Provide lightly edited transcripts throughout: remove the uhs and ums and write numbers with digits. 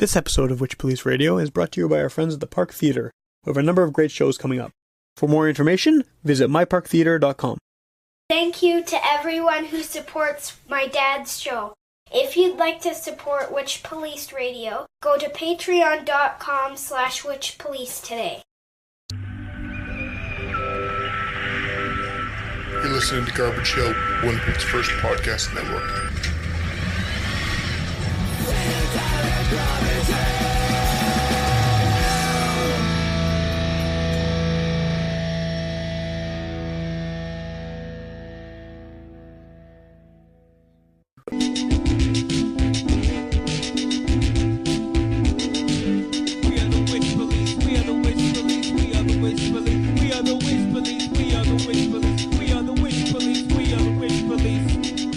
This episode of Witchpolice Radio is brought to you by our friends at the Park Theatre, who have a number of great shows coming up. For more information, visit myparktheatre.com. Thank you to everyone who supports my dad's show. If you'd like to support Witchpolice Radio, go to patreon.com/witchpolice today. You're listening to Garbage Hill, Winnipeg's first podcast network.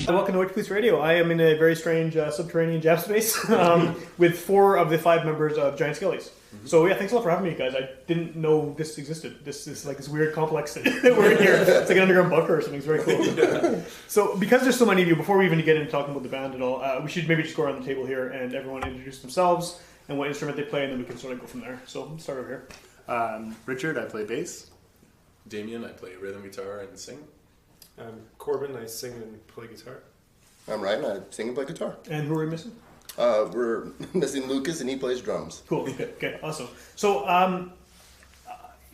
Welcome to Witchpolice Radio. I am in a very strange subterranean jamspace with 4 of the 5 members of Giant Skellies. So yeah, thanks a lot for having me, guys. I didn't know this existed. This is like this weird complex that we're in here. It's like an underground bunker or something. It's very cool. So because there's so many of you, before we even get into talking about the band and all, we should maybe just go around the table here and everyone introduce themselves and what instrument they play, and then we can sort of go from there. So let's start over here. Richard, I play bass. Damien, I play rhythm guitar and sing. I'm Corbin, I sing and play guitar. I'm Ryan, I sing and play guitar. And who are we missing? We're missing Lucas, and he plays drums. Cool. Okay. Awesome. So,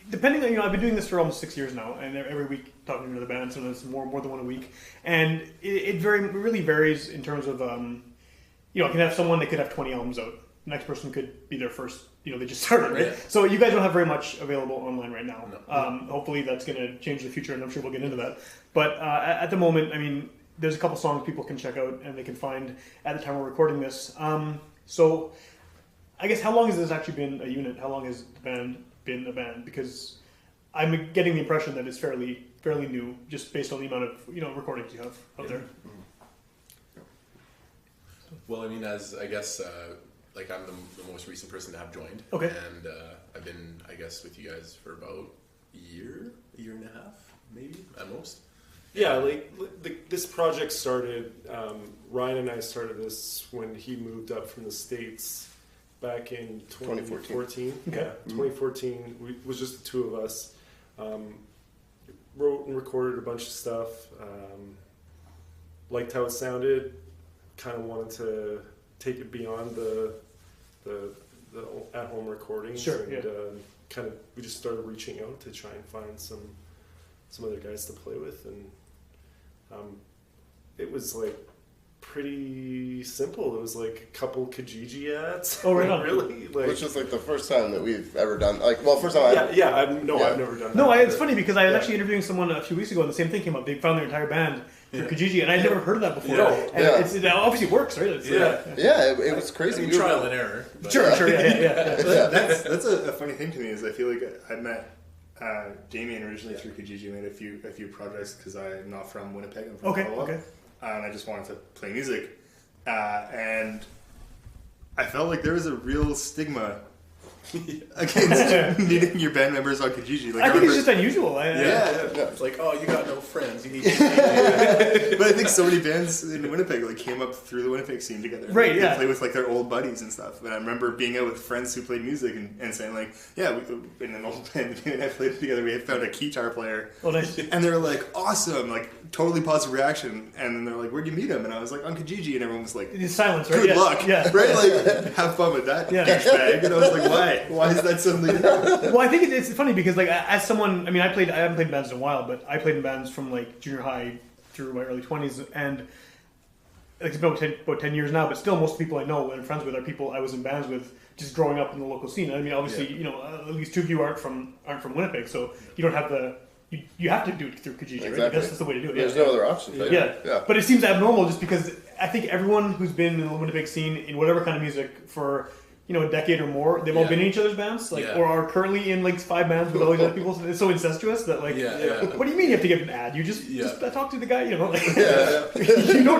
depending on, I've been doing this for almost 6 years now, and every week talking to another band, so it's more than one a week, and it really varies in terms of, I can have someone that could have 20 albums out. The next person could be their first, they just started, right? Yeah. So you guys don't have very much available online right now. No. Hopefully that's going to change in the future, and I'm sure we'll get into that. But at the moment, there's a couple songs people can check out and they can find at the time we're recording this. So I guess how long has this actually been a unit? How long has the band been a band? Because I'm getting the impression that it's fairly new, just based on the amount of recordings you have out there. Well, as I guess I'm the most recent person to have joined. Okay. And I've been, with you guys for about a year and a half, maybe at most. Yeah, this project started, Ryan and I started this when he moved up from the States back in 2014. Okay. Yeah, 2014, it was just the two of us. Wrote and recorded a bunch of stuff, liked how it sounded, kind of wanted to take it beyond the at-home recordings. Sure, and we just started reaching out to try and find some other guys to play with, and it was pretty simple. It was a couple Kijiji ads. Oh, right on. Really? Which is the first time that we've ever done. First time I've never done that. No, it's funny because I was actually interviewing someone a few weeks ago and the same thing came up. They found their entire band through Kijiji, and I'd never heard of that before. No. And it obviously works, right? It was crazy. Trial and error. Sure, yeah. That's a funny thing to me is I feel like I met Damien originally through Kijiji. Made a few projects because I'm not from Winnipeg. I'm from Ottawa. Okay. And I just wanted to play music, and I felt like there was a real stigma against meeting your band members on Kijiji. I think it's just unusual. It's you got no friends. You need to But I think so many bands in Winnipeg came up through the Winnipeg scene together. Right, They play with their old buddies and stuff. And I remember being out with friends who played music and saying we, in an old band and I played together, we had found a guitar player. Oh, nice. And they were awesome, totally positive reaction. And then they're like, where'd you meet him? And I was on Kijiji, and everyone was like, it's silence, right? Good luck, right? Have fun with that douchebag. And I was like, why? Why is that suddenly? Well, I think it's funny because as someone, I haven't played in bands in a while, but I played in bands from junior high through my early 20s, and it's been about 10 years now. But still, most of the people I know and friends with are people I was in bands with just growing up in the local scene. Obviously, at least 2 of you aren't from Winnipeg, so you don't have the. You have to do it through Kijiji, exactly. Right? That's the way to do it. There's no other option. Right? Yeah. But it seems abnormal just because I think everyone who's been in the Winnipeg scene in whatever kind of music for a decade or more, they've all been in each other's bands, or are currently in 5 bands with all these other people. So it's so incestuous that what do you mean you have to get an ad? You just talk to the guy, you don't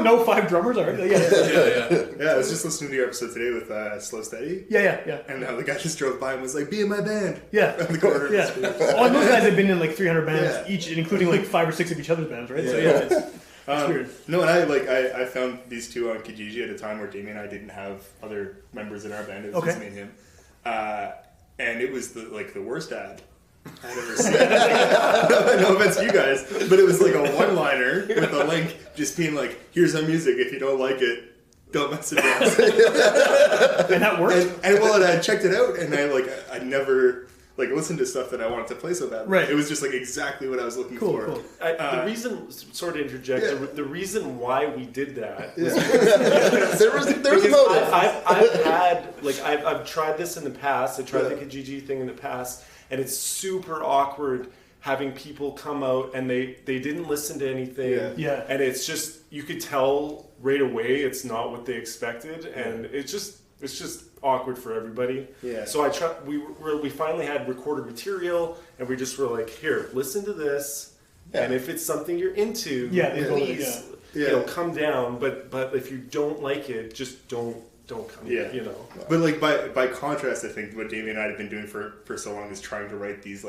know 5 drummers already. I was just listening to your episode today with Slow Steady. Yeah. And now the guy just drove by and was like, be in my band. Yeah. On the corner. Yeah. And those guys have been in 300 bands each, including 5 or 6 of each other's bands, right? So it's weird. No, and I found these two on Kijiji at a time where Damien and I didn't have other members in our band. It was just me and him. And it was the worst ad I'd ever seen. No offense to you guys, but it was like a one-liner with a link just being like, here's our music, if you don't like it, don't mess it up. And that worked? And I checked it out, and I never listened to stuff that I wanted to play so badly. Right. It was just exactly what I was looking for. Cool. The reason, sort of interject, the reason why we did that was there was a motive. I've tried this in the past. I tried the Kijiji thing in the past, and it's super awkward having people come out and they didn't listen to anything. Yeah. And it's just, you could tell right away it's not what they expected, and it's just awkward for everybody. Yeah. So we finally had recorded material, and we just were like, here, listen to this, and if it's something you're into, please, come down. But if you don't like it, just don't come. Yeah. But by contrast, I think what Davey and I have been doing for so long is trying to write these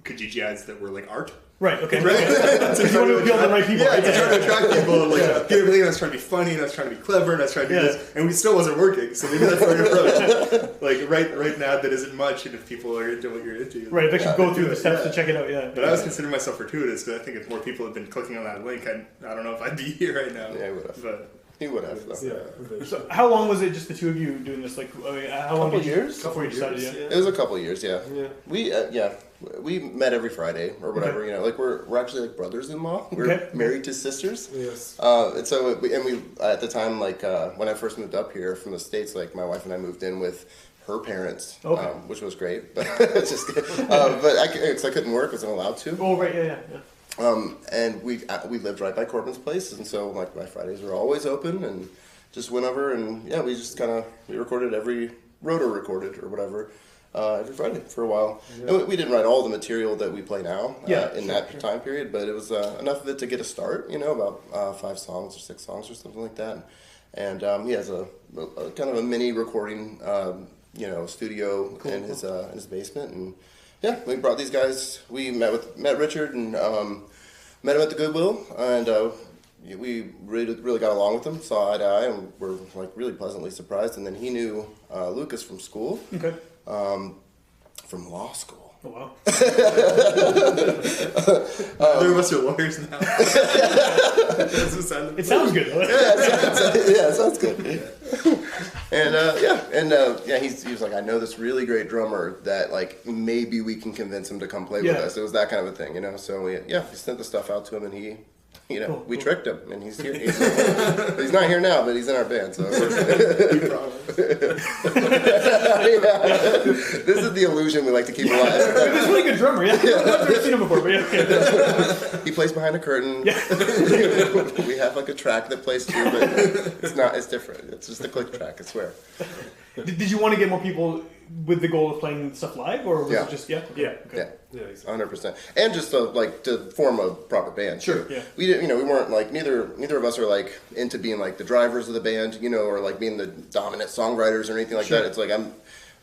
Kijiji ads that were art. Right, okay. Right? So you want to appeal to the right people, right? To try to attract people, get everything, and I was trying to be funny, and I was trying to be clever, and I was trying to do this, and we still wasn't working, so maybe that's our approach. Write an ad that isn't much, and if people are into what you're into. Right, they should go through the steps to check it out, But I was considering myself fortuitous, because I think if more people had been clicking on that link, I don't know if I'd be here right now. Yeah, I would have. But He would have, though. Yeah. So how long was it just the two of you doing this? How long did you years? before you decided? Yeah. It was a couple of years, yeah. Yeah. We met every Friday or whatever. We're actually brothers-in-law. We're married to sisters. Yes. And so we at the time when I first moved up here from the States, my wife and I moved in with her parents, which was great. But I couldn't work, I wasn't allowed to. Oh right, yeah. And we lived right by Corbin's place, and so my Fridays were always open, and just went over and we just we recorded recorded or whatever every Friday for a while. Yeah. And we didn't write all the material that we play now in that time period, but it was enough of it to get a start. About 5 songs or 6 songs or something like that. And he has a kind of a mini recording studio in his basement, and we brought these guys. We met Richard and met him at the Goodwill, and we really got along with him, saw eye to eye, and were really pleasantly surprised. And then he knew Lucas from school, from law school. Oh wow! They're of us are lawyers now. It sounds good. It sounds good. And he was like, I know this really great drummer that maybe we can convince him to come play with us. It was that kind of a thing, So we sent the stuff out to him, and he. We tricked him, and he's here. He's not here now, but he's in our band. So we promise. This is the illusion we like to keep alive. He's a really good drummer. Yeah, I've never seen him before, but he plays behind a curtain. Yeah. We have a track that plays too, but it's not. It's different. It's just a click track. I swear. Did you want to get more people with the goal of playing stuff live, or was it just Okay. Yeah, 100%, and just to form a proper band. Sure. Too. Yeah. We didn't. We weren't neither of us are into being the drivers of the band, or being the dominant songwriters or anything like that. It's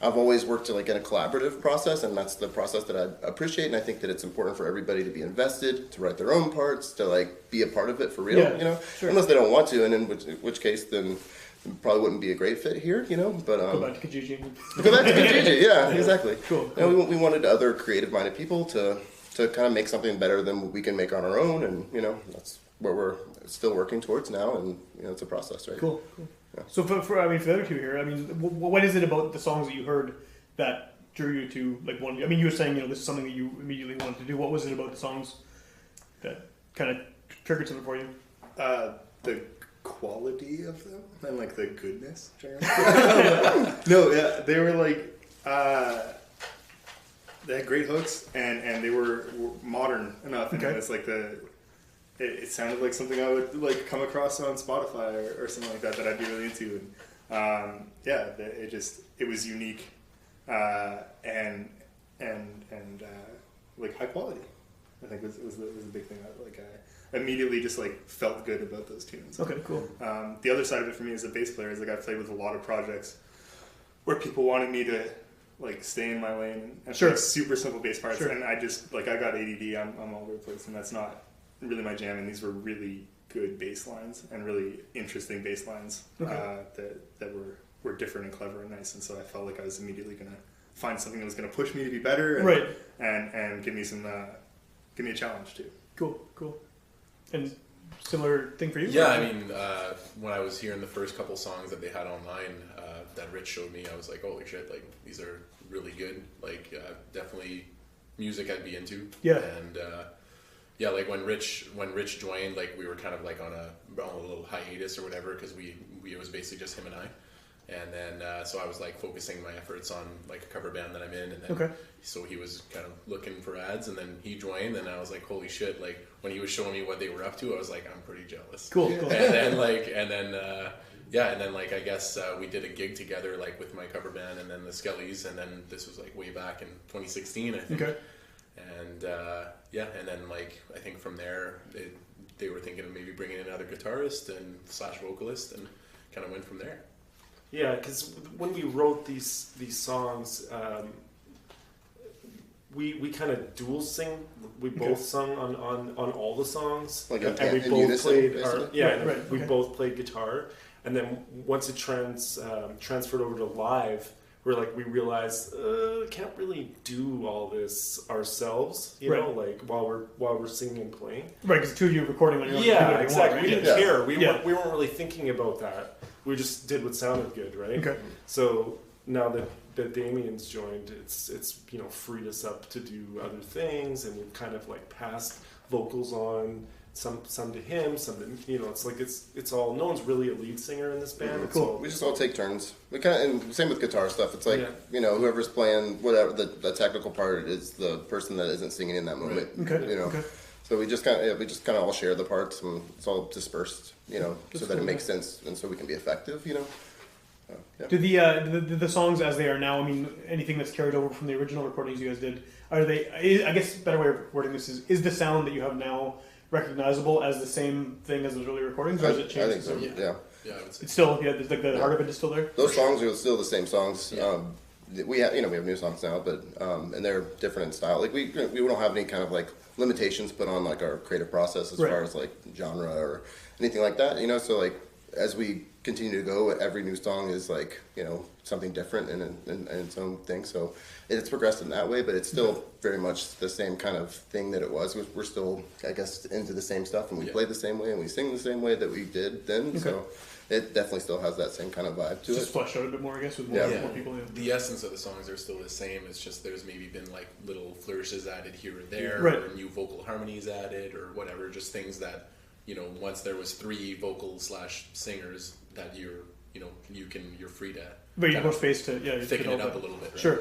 I've always worked in a collaborative process, and that's the process that I appreciate, and I think that it's important for everybody to be invested, to write their own parts, to be a part of it for real. Sure. Unless they don't want to, and in which case then. Probably wouldn't be a great fit here, but go back to Kijiji. Go back to Kijiji, yeah, exactly. Cool. And we wanted other creative-minded people to kind of make something better than we can make on our own, and that's what we're still working towards now, and it's a process, right? Cool. Yeah. So for the other two here, what is it about the songs that you heard that drew you to one? You were saying this is something that you immediately wanted to do. What was it about the songs that kind of triggered something for you? The quality of them and the goodness. They were they had great hooks and they were modern enough. And it's it sounded like something I would come across on Spotify or something like that I'd be really into. And it was unique and high quality. I think was the big thing. I immediately just felt good about those tunes. Okay, cool. The other side of it for me as a bass player is I've played with a lot of projects where people wanted me to stay in my lane and play super simple bass parts, and I just I got ADD. I'm all over the place, and that's not really my jam. And these were really good bass lines and really interesting bass lines that were different and clever and nice. And so I felt like I was immediately going to find something that was going to push me to be better and give me a challenge too. Cool. And similar thing for you? Yeah, I mean, when I was hearing the first couple songs that they had online that Rich showed me, I was like, holy shit, like, these are really good. Like, definitely music I'd be into. Yeah. And, yeah, like, when Rich joined, like, we were kind of, like, on a little hiatus or whatever, because it was basically just him and I. And then, so I was, like, focusing my efforts on, like, a cover band that I'm in. And then, so he was kind of looking for ads, and then he joined, and I was like, holy shit, like, when he was showing me what they were up to, I was like, I'm pretty jealous. Cool. And then, like, I guess we did a gig together, like, with my cover band, and then the Skellies, and then this was, like, way back in 2016, I think. And, and then, like, I think from there, they were thinking of maybe bringing in another guitarist and / vocalist, and kind of went from there. Yeah, because when we wrote these songs, we kind of dual sing. We both sung on all the songs, like and we both played. We both played guitar, and then once it transferred over to live, we realized can't really do all this ourselves, you know, like while we're singing and playing. Right, because the two of you recording on your own. Yeah, exactly. We didn't care. We weren't really thinking about that. We just did what sounded good, right? Okay. So now that Damien's joined, it's freed us up to do other things, and we've kind of like passed vocals on, some to him, some to, it's like it's all, no one's really a lead singer in this band. Cool. We just all take turns. We kind of, and same with guitar stuff. It's like whoever's playing whatever the technical part is the person that isn't singing in that moment. Okay. So we just kind of all share the parts, and it's all dispersed, so that it makes sense, and so we can be effective, Do the songs as they are now, I mean, anything that's carried over from the original recordings you guys did, are they? I guess a better way of wording this is the sound that you have now recognizable as the same thing as those early recordings, or has it changed? I think so. Yeah. I would say it's still the heart of it is still there. Those songs are still the same songs. Yeah. We have new songs now, but and they're different in style. Like we don't have any kind of like limitations put on like our creative process as far as like genre or anything like that. So like as we continue to go, every new song is like something different and its own thing. So it's progressed in that way, but it's still very much the same kind of thing that it was. We're still, I guess, into the same stuff, and we play the same way, and we sing the same way that we did then. Okay. So it definitely still has that same kind of vibe to it. Just flesh out a bit more, I guess, with more people. Yeah. The essence of the songs are still the same. It's just there's maybe been like little flourishes added here or there, or new vocal harmonies added, or whatever. Just things that once there was 3 vocal / singers that you're free to. But you have more space to thicken it up a little bit. Right? Sure.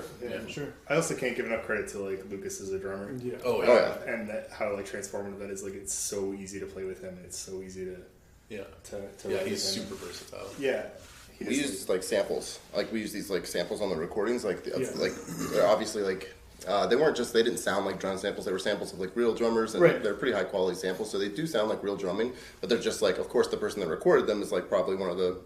Sure. I also can't give enough credit to like Lucas as a drummer. Yeah. And how like transformative that is. Like it's so easy to play with him. And it's so easy to. He's super versatile. Yeah. We use like samples. Like we use these like samples on the recordings. Like they're obviously like they didn't sound like drum samples. They were samples of like real drummers, and they're pretty high quality samples. So they do sound like real drumming, but they're just like, of course, the person that recorded them is like probably one of the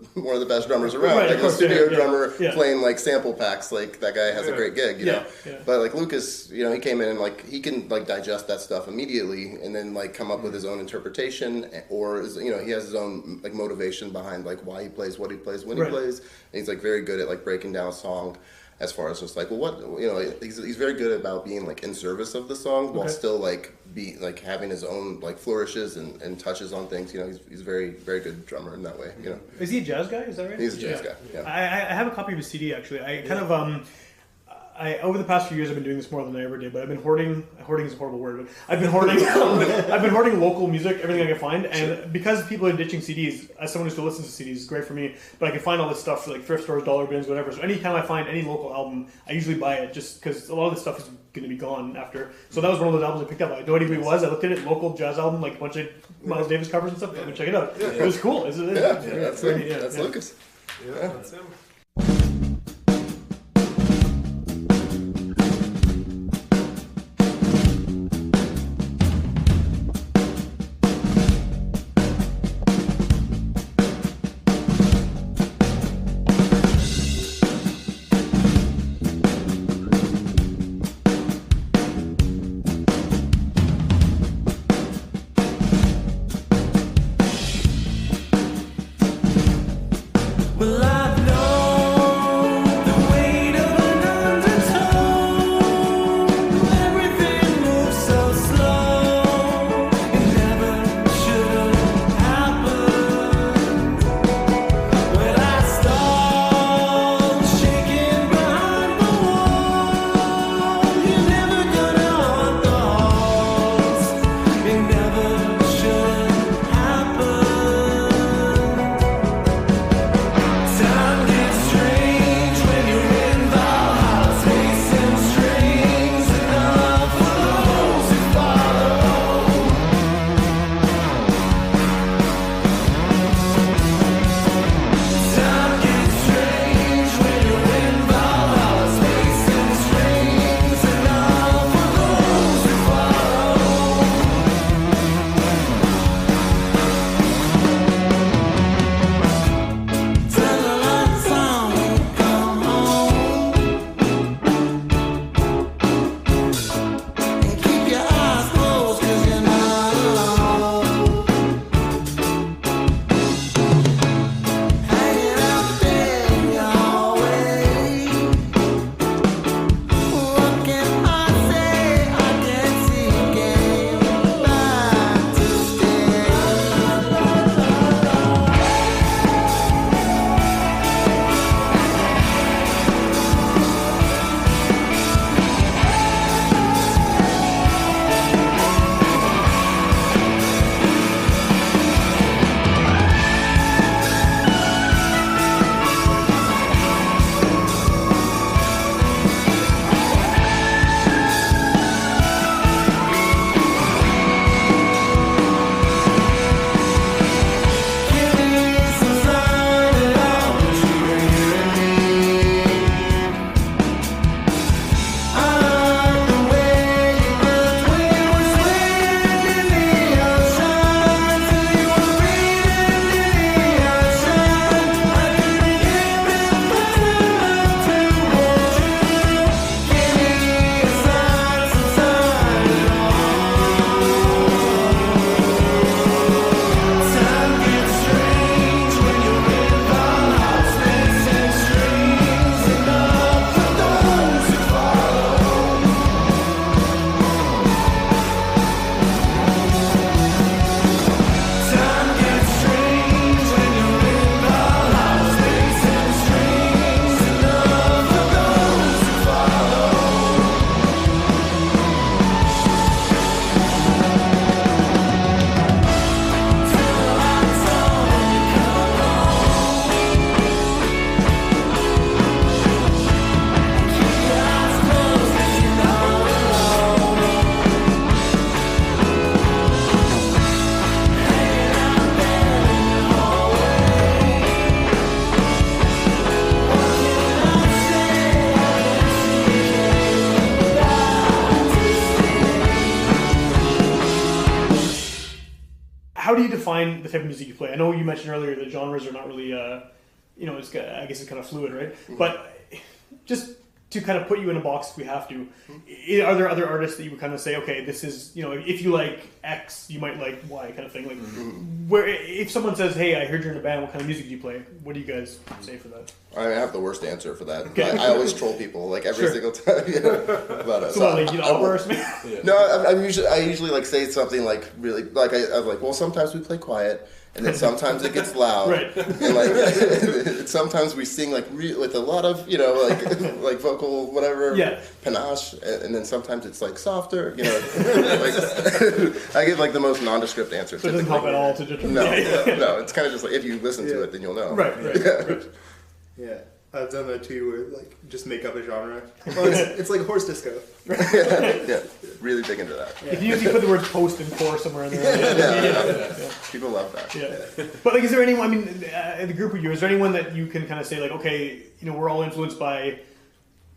best drummers around. Like a studio drummer playing like sample packs. Like that guy has a great gig, you know. Yeah. But like Lucas, he came in and like he can like digest that stuff immediately, and then like come up with his own interpretation, or he has his own like motivation behind like why he plays what he plays when he plays. And he's like very good at like breaking down a song. As far as just like, he's very good about being like in service of the song while still like be like having his own like flourishes and touches on things. He's a very, very good drummer in that way. Is he a jazz guy? Is that right? He's a jazz guy. Yeah. I have a copy of his CD actually. I kind of over the past few years I've been doing this more than I ever did, but I've been hoarding is a horrible word, but I've been hoarding local music, everything I can find, and because people are ditching CDs, as someone who still listens to CDs, it's great for me, but I can find all this stuff for like thrift stores, dollar bins, whatever, so anytime I find any local album, I usually buy it, just because a lot of this stuff is going to be gone after. So that was one of those albums I picked up. I had no idea who he was. I looked at it, local jazz album, like a bunch of Miles Davis covers and stuff. Let me check it out. It was cool. That's Lucas. Yeah, that's him. define the type of music you play? I know you mentioned earlier that genres are not really, I guess it's kind of fluid, right? Mm-hmm. But just to kind of put you in a box if we have to, are there other artists that you would kind of say, okay, this is, if you like X, you might like Y kind of thing? Like, where if someone says, hey, I heard you're in a band, what kind of music do you play? What do you guys say for that? I have the worst answer for that. Okay. I always troll people, like, every single time, about it. So what, like, opera or something? No, I usually, like, say something, like, really, like, I'm like, well, sometimes we play quiet, and then sometimes it gets loud. Right. And, like, sometimes we sing, like, with a lot of, like vocal, whatever, panache, and then sometimes it's, like, softer, like, I give, like, the most nondescript answer. So it doesn't help at all to just... No, it's kind of just like, if you listen to it, then you'll know. Right. Yeah, I've done that too, where like just make up a genre. Well, it's like horse disco. Yeah, really big into that. If you put the word post and core somewhere in there, people love that. Yeah, but like, is there anyone? I mean, in the group of you, is there anyone that you can kind of say like, okay, we're all influenced by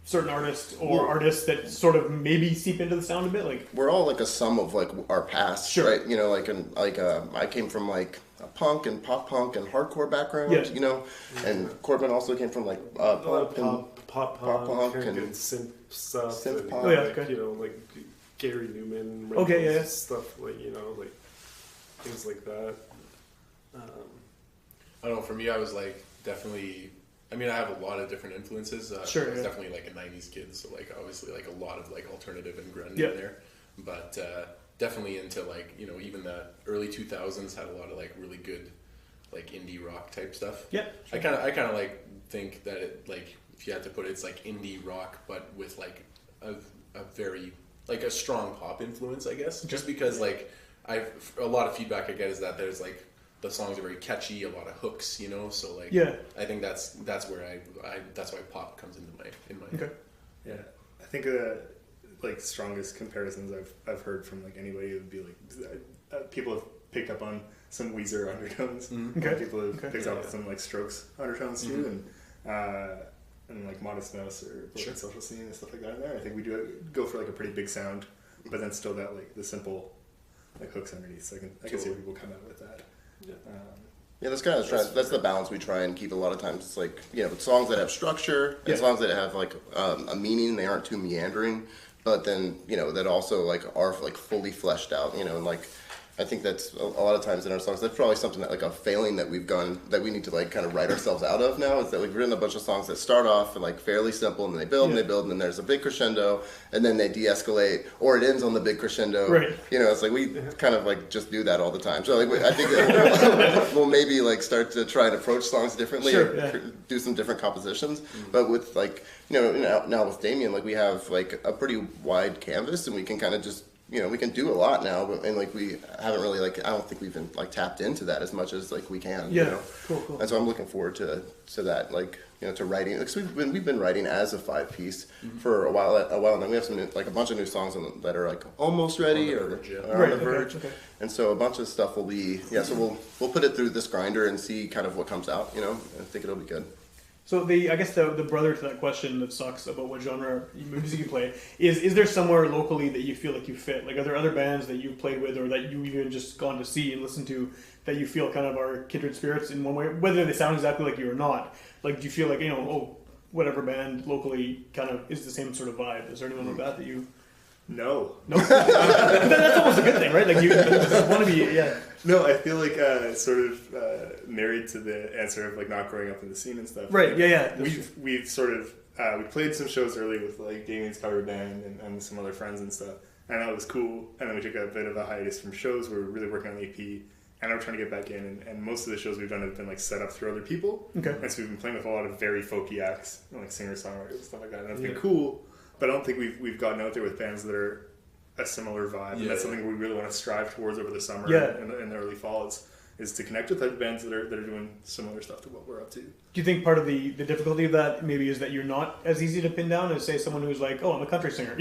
certain artists or artists that sort of maybe seep into the sound a bit? Like, we're all like a sum of like our past, right? I came from like a punk and pop punk and hardcore background, and Corbin also came from like pop punk and synth stuff, synth pop, like Gary Newman, stuff, like like things like that. I don't know. For me, I was like definitely. I mean, I have a lot of different influences. I was definitely like a '90s kid, so like obviously like a lot of like alternative and grunge in there, but definitely into like even the early 2000s had a lot of like really good like indie rock type stuff. Yeah, sure. I kind of like think that it, like if you had to put it, it's like indie rock, but with like a very like a strong pop influence, I guess. Just because like a lot of feedback I get is that there's like. The songs are very catchy, a lot of hooks, so like I think that's where I that's why pop comes into my okay. Yeah, I think like strongest comparisons I've heard from like anybody would be like people have picked up on some Weezer undertones. Okay. People have picked up some like Strokes undertones too, and like Modest Mouse or Social Scene and stuff like that in there. I think we do go for like a pretty big sound, but then still got like the simple like hooks underneath. So I can see where people come out with that. That's kind of that's the balance we try and keep a lot of times. It's like songs that have structure, and songs that have like a meaning. They aren't too meandering, but then that also like are like fully fleshed out. And like I think that's a lot of times in our songs. That's probably something that like a failing that we've done that we need to like kind of write ourselves out of now. Is that we've written a bunch of songs that start off and like fairly simple, and then they build and they build, and then there's a big crescendo, and then they de-escalate, or it ends on the big crescendo. Right. It's like we kind of like just do that all the time. So like I think that we'll maybe like start to try and approach songs differently, or do some different compositions. But with like now with Damien, like we have like a pretty wide canvas, and we can kind of just. We can do a lot now, and like we haven't really like I don't think we've been like tapped into that as much as like we can. Cool. And so I'm looking forward to that, like to writing. Because we've been writing as a 5-piece for a while, and then we have some like a bunch of new songs that are like almost ready or on the verge. Okay. And so a bunch of stuff will be So we'll put it through this grinder and see kind of what comes out. I think it'll be good. So I guess the brother to that question that sucks about what genre music you play is there somewhere locally that you feel like you fit? Like, are there other bands that you've played with or that you even just gone to see and listen to that you feel kind of are kindred spirits in one way, whether they sound exactly like you or not? Like, do you feel like whatever band locally kind of is the same sort of vibe? Is there anyone like that you? No. That's almost a good thing, right? Like you want to be, No, I feel like sort of married to the answer of like not growing up in the scene and stuff. Right. We've sort of we played some shows early with like Damien's cover band and some other friends and stuff, and that was cool. And then we took a bit of a hiatus from shows. We were really working on the EP, and we're trying to get back in. And most of the shows we've done have been like set up through other people. Okay. And so we've been playing with a lot of very folky acts, like singer-songwriters and stuff like that. And that's been cool. But I don't think we've gotten out there with bands that are a similar vibe. And that's something we really want to strive towards over the summer and the early fall is to connect with other bands that are doing similar stuff to what we're up to. Do you think part of the difficulty of that maybe is that you're not as easy to pin down as, say, someone who's like, I'm a country singer,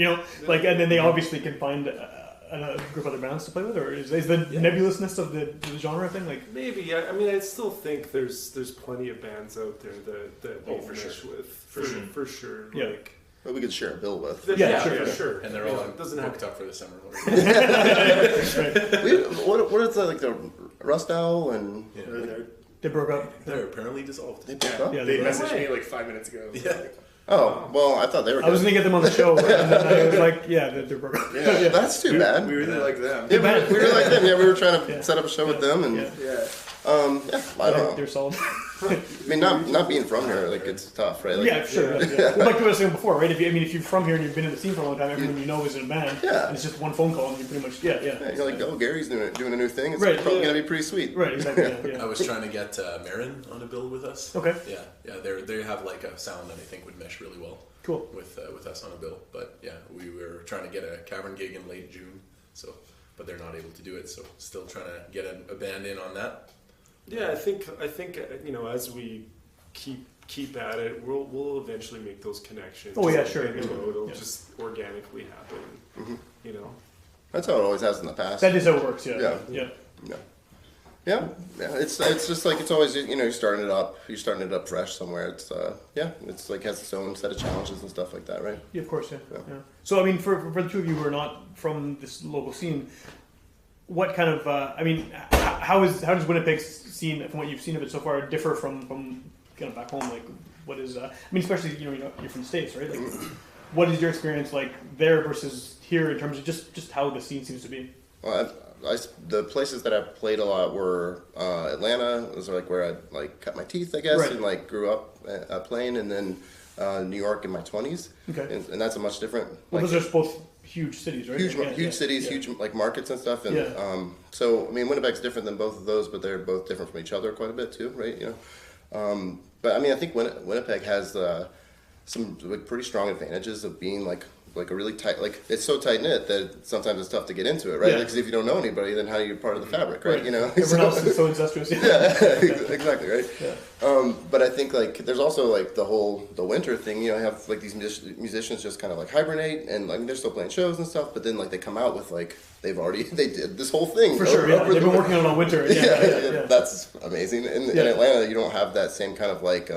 like, and then they obviously can find a group of other bands to play with, or is the nebulousness of the genre thing like? Maybe. I mean, I still think there's plenty of bands out there that we mesh with for sure. Yeah. Like, that we could share a bill with. Sure. And they're all booked up for the summer. What is like the Rust Owl and they broke up. They're apparently dissolved. They broke up. Yeah, they messaged me like 5 minutes ago. Yeah. Oh, well, I thought they were good. I was going to get them on the show, and then I was like, yeah, they're broke up. Yeah, that's too bad. We really like them. Yeah, we really like them. Yeah, we were trying to set up a show with them, and I don't know. They're solid. I mean, not being from here, like it's tough, right? Like, yeah, sure. Well, like we were saying before, right? If you're from here and you've been in the scene for a long time, everyone you know is in a band. Yeah. And it's just one phone call, and you pretty much You're like, oh, Gary's doing a new thing. It's Right, probably gonna be pretty sweet. Right, exactly. Yeah. I was trying to get Marin on a bill with us. Okay. Yeah. They have like a sound that I think would mesh really well. Cool. With us on a bill, but yeah, we were trying to get a cavern gig in late June, but they're not able to do it. So still trying to get a band in on that. Yeah, I think as we keep at it, we'll eventually make those connections. Oh yeah, sure. And, it'll just organically happen. Mm-hmm. That's how it always has in the past. That is how it works. Yeah. Yeah. It's just like it's always you're starting it up fresh somewhere. It's it's like has its own set of challenges and stuff like that, right? Yeah, of course. Yeah. So I mean, for the two of you who are not from this local scene, what kind of how does Winnipeg's scene, from what you've seen of it so far, differ from kind of back home? Like, what is especially you're from the States, right? Like, what is your experience like there versus here in terms of just how the scene seems to be? Well, the places that I played a lot were Atlanta. It was like where I like cut my teeth, I guess, right. and like grew up playing, and then New York in my 20s. Okay. And that's a much different. Well, those are both huge cities, right? Huge cities, huge like markets and stuff. And so I mean, Winnipeg's different than both of those, but they're both different from each other quite a bit too, right? But I mean, I think Winnipeg has some like pretty strong advantages of being like a really tight, like it's so tight knit that sometimes it's tough to get into it, right? Because if you don't know anybody, then how are you part of the fabric, right? Everyone else is so incestuous. Exactly, right? But I think like there's also like the winter thing. You have like these musicians just kind of like hibernate, and like they're still playing shows and stuff. But then like they come out with like they did this whole thing for sure. They've been working on it all winter. Yeah. That's amazing. In Atlanta, you don't have that same kind of like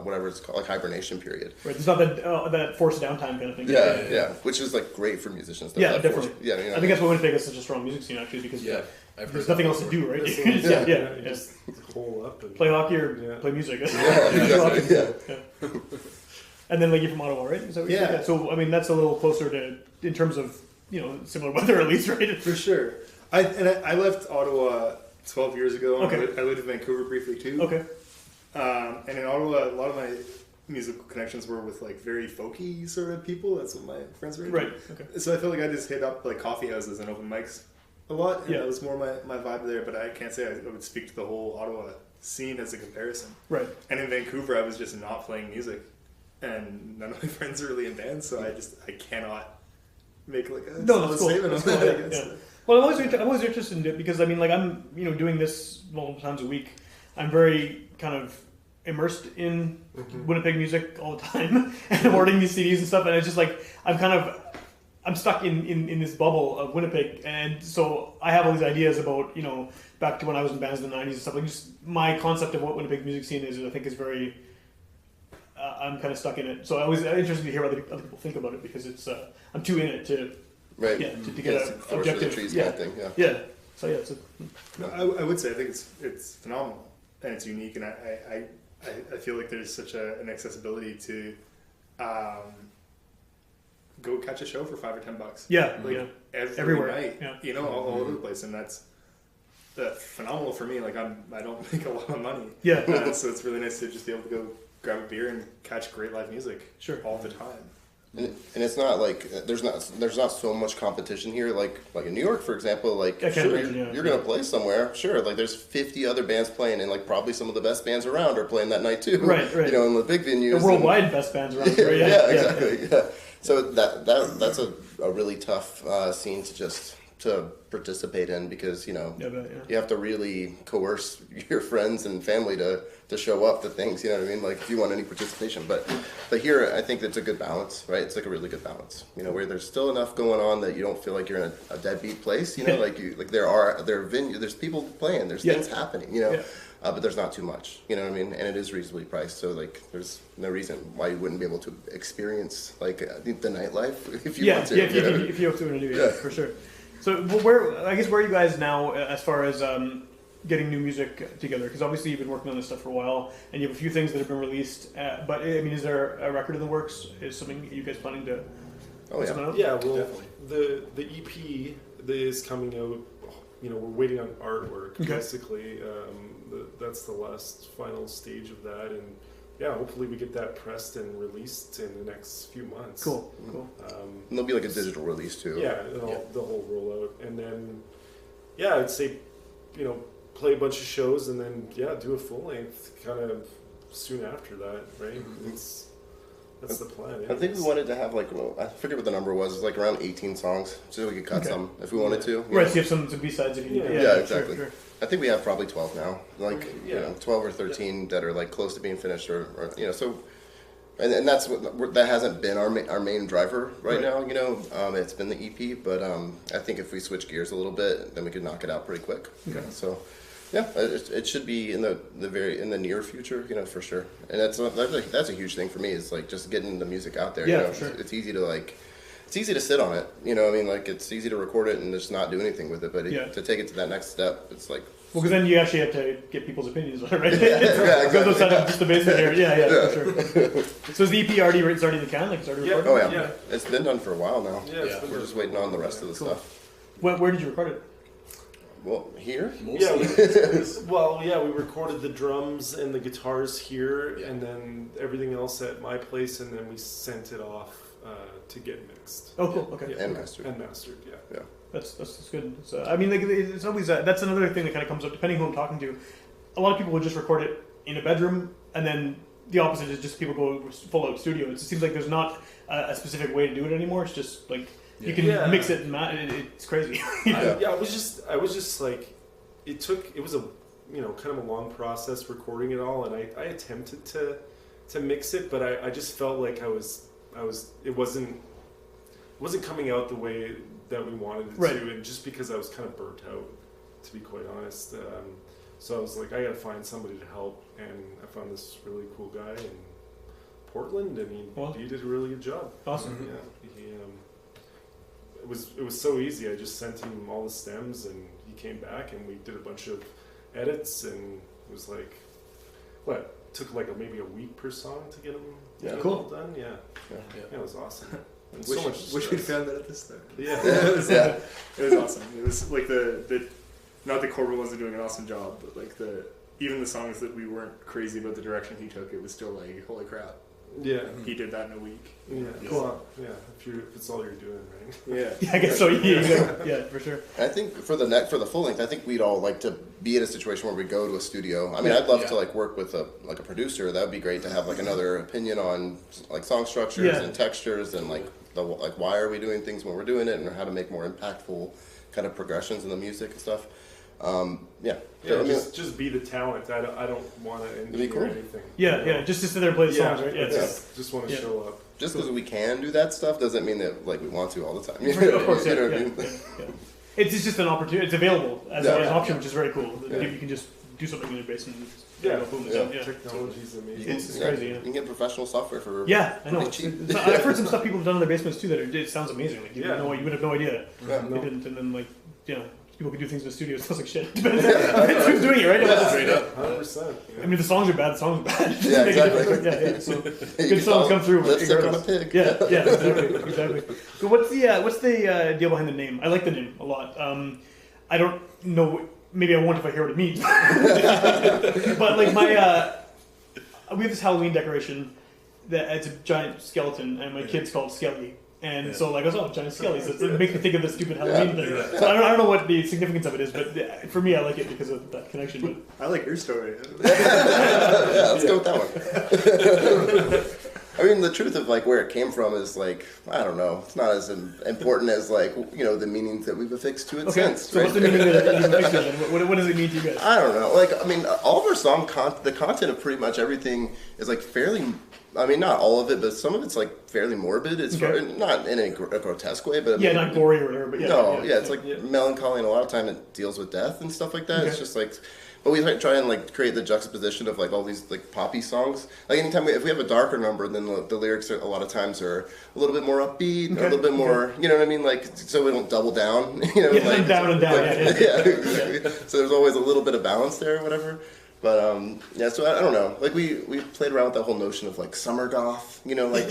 whatever it's called, like hibernation period. Right, there's not that forced downtime kind of thing. Yeah, which is like great for musicians. Definitely. I think that's why Winnipeg is such a strong music scene actually, because there's nothing else to do, right? Just hole up and play hockey or play music. And then like you're from Ottawa, right? Is that what you said? So I mean that's a little closer to in terms of similar weather at least, right? For sure. I left Ottawa 12 years ago. Okay. I lived in Vancouver briefly too. Okay. And in Ottawa, a lot of my musical connections were with like very folky sort of people. That's what my friends were into. Right. Okay. So I feel like I just hit up like coffee houses and open mics a lot, and that was more my vibe there. But I can't say I would speak to the whole Ottawa scene as a comparison. Right. And in Vancouver, I was just not playing music, and none of my friends are really in bands, so I cannot make like a statement on that. I guess. Well, I'm always interested in it because I mean, like I'm doing this multiple times a week. I'm very kind of immersed in Winnipeg music all the time and ordering these CDs and stuff, and it's just like I'm stuck in this bubble of Winnipeg, and so I have all these ideas about back to when I was in bands in the 90s and stuff. Like just my concept of what Winnipeg music scene is, I think is very I'm kind of stuck in it. So I was interested to hear what other people think about it because it's I'm too in it to to get an objective kind of thing. So it's I would say I think it's phenomenal and it's unique, and I feel like there's such an accessibility to go catch a show for $5 or $10. Everywhere. Night, all over the place, and that's phenomenal for me. Like I don't make a lot of money. So it's really nice to just be able to go grab a beer and catch great live music all the time. And it's not like there's not so much competition here like in New York, for example. Like you're gonna play somewhere, like there's 50 other bands playing, and like probably some of the best bands around are playing that night too. Right. In the big venues, the worldwide best bands around. Exactly. So that's a really tough scene to participate in because you have to really coerce your friends and family to show up to things, you know what I mean, like if you want any participation, but here I think it's a good balance, right? It's like a really good balance, where there's still enough going on that you don't feel like you're in a deadbeat place, there are venues, there's people playing, there's things happening, but there's not too much, you know what I mean, and it is reasonably priced, so like there's no reason why you wouldn't be able to experience like the nightlife if you want to. If you have to do it, for sure. So where are you guys now as far as getting new music together? Because obviously you've been working on this stuff for a while, and you have a few things that have been released. But I mean, is there a record in the works? Is something you guys planning to? Oh yeah. Out? Yeah. Well, definitely. The EP that is coming out. You know, we're waiting on artwork. Okay. Basically, that's the last final stage of that, and yeah, hopefully we get that pressed and released in the next few months. Cool. And there'll be like a digital release too. Yeah, the whole rollout, and then I'd say, play a bunch of shows, and then do a full length kind of soon after that, right? That's the plan. I think we wanted to have I forget what the number was. It was like around 18 songs, so we could cut some if we wanted to. Right, so you have some B-sides if you need. Yeah, exactly. Sure. I think we have probably 12 now, 12 or 13 that are like close to being finished, or so. And that's that hasn't been our main driver right now. It's been the EP, but I think if we switch gears a little bit, then we could knock it out pretty quick. Okay. So. Yeah, it should be in the near future, for sure. And that's a huge thing for me. Is like just getting the music out there. Yeah, for sure. It's easy to sit on it. It's easy to record it and just not do anything with it. But to take it to that next step, it's like. Well, because then you actually have to get people's opinions on it, right? Yeah, exactly. Just the basic here. Yeah, for sure. So is the EP already in the can? Like it's already recorded? Oh yeah. It's been done for a while now. Yeah. We're just waiting on the rest of the stuff. Where did you record it? Well, here? Yeah, we recorded the drums and the guitars here, and then everything else at my place, and then we sent it off to get mixed. Oh, cool. Okay. And mastered. Yeah. That's good. So I mean, it's always that's another thing that kind of comes up depending who I'm talking to. A lot of people would just record it in a bedroom, and then the opposite is just people go full out studio. It seems like there's not a specific way to do it anymore. It's just like. You can mix it and it's crazy. I was just like, it was a kind of a long process recording it all, and I attempted to mix it, but I just felt like it wasn't coming out the way that we wanted it to, and just because I was kind of burnt out, to be quite honest. So I was like, I gotta find somebody to help, and I found this really cool guy in Portland, and he did a really good job. Awesome. Yeah. It was so easy. I just sent him all the stems, and he came back, and we did a bunch of edits, and it was like, took like maybe a week per song to get them all done. Yeah, it was awesome. Wish we'd found that at this time. Yeah, it was awesome. It was like not that Corbin wasn't doing an awesome job, but like even the songs that we weren't crazy about the direction he took, it was still like, holy crap. Yeah, he did that in a week. Yeah, cool. Yeah, if it's all you're doing, right? Yeah, I guess so. Yeah, for sure. I think for the full length, I think we'd all like to be in a situation where we go to a studio. I mean, I'd love to like work with a producer. That would be great to have like another opinion on like song structures and textures and like why are we doing things when we're doing it, and how to make more impactful kind of progressions in the music and stuff. Just be the talent. I don't want to engineer anything. Just to sit there and play the songs, right? Just want to show up. Just because we can do that stuff doesn't mean that like we want to all the time. Of course, what I mean? It's just an opportunity. It's available as an option, which is very cool. You can just do something in your basement. Technology is amazing. It's crazy. You can get professional software for I know. I've heard some stuff people have done in their basements too it sounds amazing. Like you would have no idea. They didn't, and then people can do things in the studio. It sounds like shit. Depends who's doing it, right? Straight up, 100%. I mean, the songs are bad. The songs are bad. Yeah, exactly. So good songs come through. Lipstick on a pig. Yeah, exactly. So what's the deal behind the name? I like the name a lot. I don't know. Maybe I won't if I hear what it means. But like we have this Halloween decoration that it's a giant skeleton, and my kid's called Skelly. And so like I was giant Skellies. It makes me think of the stupid Halloween thing. So I don't know what the significance of it is, but for me I like it because of that connection. But I like your story. Let's go with that one. I mean, the truth of like where it came from is like, I don't know. It's not as important as like the meanings that we've affixed to it since. So what's the meaning that you've affixed to it? What does it mean to you guys? I don't know. Like, I mean, all of our song the content of pretty much everything is like fairly. I mean, not all of it, but some of it's like fairly morbid. It's not in a grotesque way, but not gory or whatever. But it's like melancholy, and a lot of time it deals with death and stuff like that. It's just like, But we try and like create the juxtaposition of like all these like poppy songs. Like anytime if we have a darker number, then the lyrics a lot of times are a little bit more upbeat, or a little bit more, you know what I mean? Like so we don't double down. You know, like, down and down. Like, yeah, exactly. So there's always a little bit of balance there, or whatever. But yeah, so I don't know. Like we played around with that whole notion of like summer goth, you know, like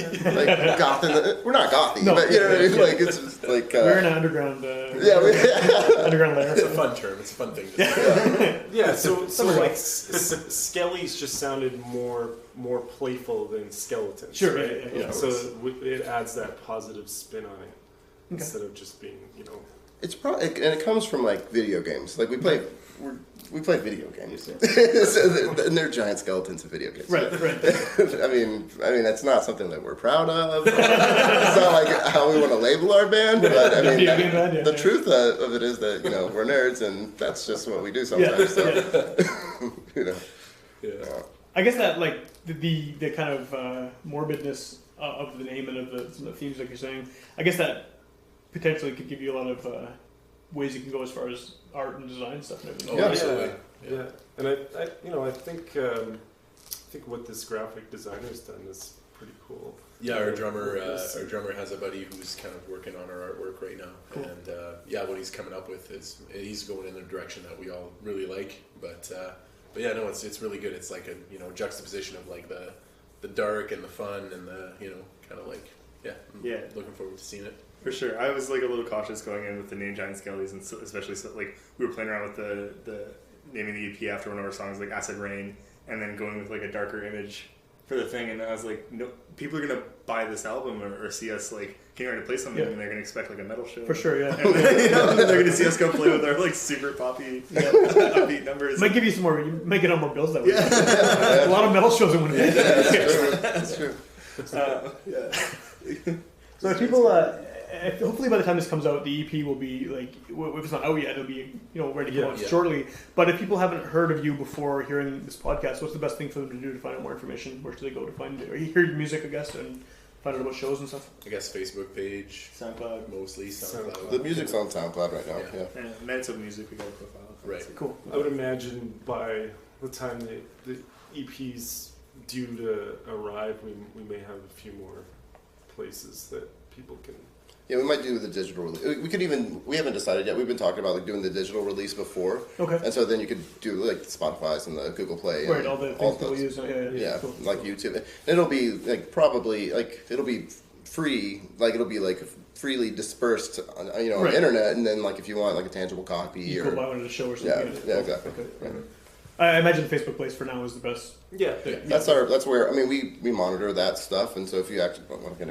goth. We're not gothy, but you know what I mean. Like it's just like we're in an underground. Underground lair. It's a fun term. It's a fun thing to say. Yeah. So like Skellies just sounded more playful than skeletons. Sure. Right? Yeah. So it adds that positive spin on it instead of just being, you know. It's probably and it comes from like video games. Like we play video games, and they're giant skeletons of video games. Right. I mean, that's not something that we're proud of. It's not like how we want to label our band, but I mean, the truth of it is that we're nerds, and that's just what we do sometimes. You know. Yeah. I guess that like the kind of morbidness of the name and of some of the themes, like you're saying. I guess that potentially could give you a lot of ways you can go as far as art and design stuff and everything. Oh, absolutely. Yeah. And I think what this graphic designer's done is pretty cool. Yeah, our drummer has a buddy who's kind of working on our artwork right now, cool. And what he's coming up with is he's going in a direction that we all really like. But yeah, no, it's really good. It's like a juxtaposition of like the dark and the fun and the kind of like looking forward to seeing it. For sure. I was like a little cautious going in with the name Giant Skellies, and especially like we were playing around with the naming the EP after one of our songs, like Acid Rain, and then going with like a darker image for the thing. And I was like, no, people are gonna buy this album or see us like getting ready to play something, and they're gonna expect like a metal show. For sure, yeah. And then, and then they're gonna see us go play with our like super poppy upbeat numbers. Might give you some more. You might get on more bills that way. A lot of metal shows in one day. That's true. So if people, hopefully by the time this comes out, the EP will be like, if it's not out yet, it'll be ready to come out shortly. But if people haven't heard of you before hearing this podcast, what's the best thing for them to do to find out more information? Where should they go to find it? Or hear your music, I guess, and find out about shows and stuff? I guess Facebook page, SoundCloud, mostly SoundCloud. The music's on SoundCloud right now. Yeah. Manitoba Music, we got a profile. Right. Cool. I would imagine by the time the EP's due to arrive, we may have a few more places that people can. Yeah, we might do the digital release. We haven't decided yet. We've been talking about like doing the digital release before. Okay. And so then you could do like Spotify's and the Google Play. Right, all the things people use. Yeah, cool. like YouTube. And it'll be like probably like it'll be free. Like it'll be like freely dispersed on on the internet. And then like if you want like a tangible copy you or go buy one at a show or something. Yeah, exactly. Okay. Yeah. I imagine Facebook Place for now is the best. Yeah. That's where we monitor that stuff, and so if you actually want to get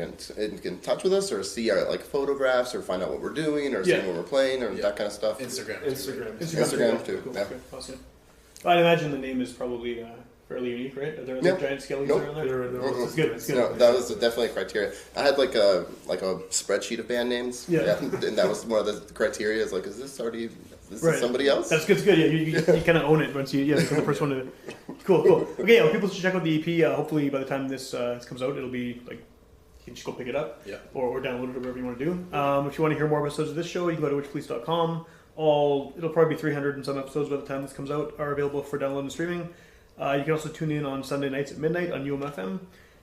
in touch with us or see our like photographs or find out what we're doing or see when we're playing or that kind of stuff. Instagram too. Cool. Yeah. Okay. Awesome. I'd imagine the name is probably fairly unique, right? Are there like giant skellies around there? It's good. It's good. No, that was definitely a criteria. I had like a spreadsheet of band names. Yeah. And that was one of the criteria. Is like, is this already? Is this somebody else? That's good. It's good. Yeah, you kind of own it once you become the first one to. Cool. Okay, people should check out the EP. Hopefully, by the time this comes out, it'll be like you can just go pick it up, or download it or whatever you want to do. If you want to hear more episodes of this show, you can go to witchpolice.com. It'll probably be 300 and some episodes by the time this comes out are available for download and streaming. You can also tune in on Sunday nights at midnight on UMFM.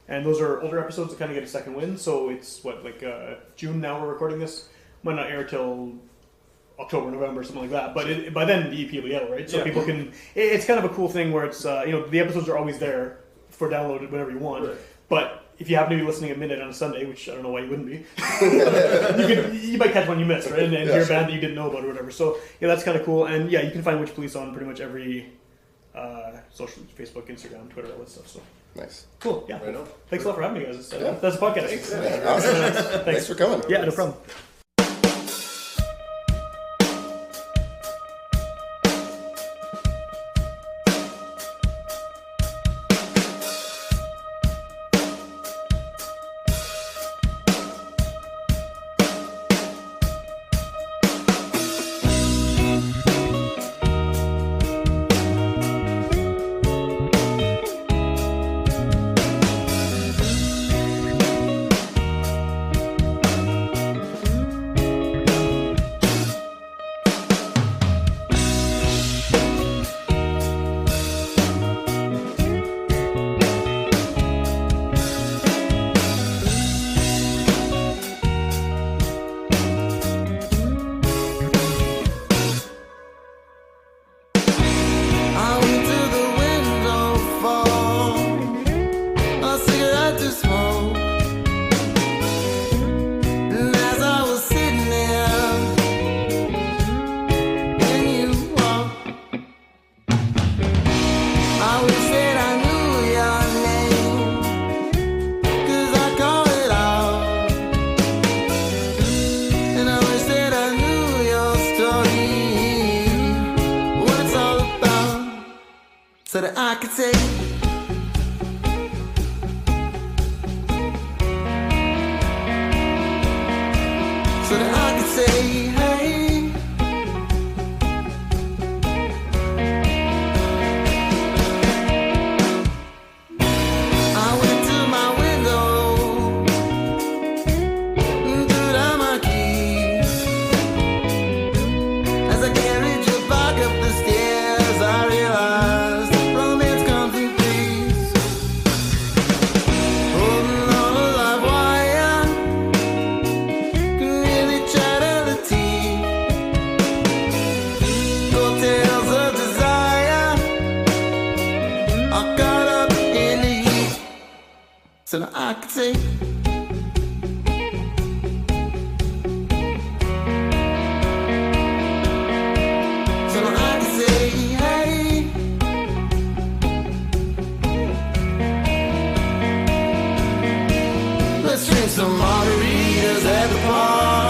And those are older episodes that kind of get a second wind. So it's June now we're recording this. Might not air till October, November, something like that. But by then the EP will be out, right? So people can. It's kind of a cool thing where it's the episodes are always there for download whenever you want. Right. But if you happen to be listening at midnight on a Sunday, which I don't know why you wouldn't be, you might catch one you missed, right? And hear a band that you didn't know about or whatever. So that's kind of cool. And you can find Witchpolice on pretty much every social, Facebook, Instagram, Twitter, all that stuff. So nice, cool, yeah. Right on. Thanks a lot for having me, guys. That's a podcast. Thanks. Awesome. Thanks for coming. Yeah, no problem. so that I could say, so that I could say, hey, I went to my window, threw down my keys. As I carried you back up the stairs, I realized romance comes in threes. Holding on a live wire can really shatter the teeth. Gold tales of desire are caught up in the heat. So now I could say, so now I could say, hey, let's drink some margaritas at the park.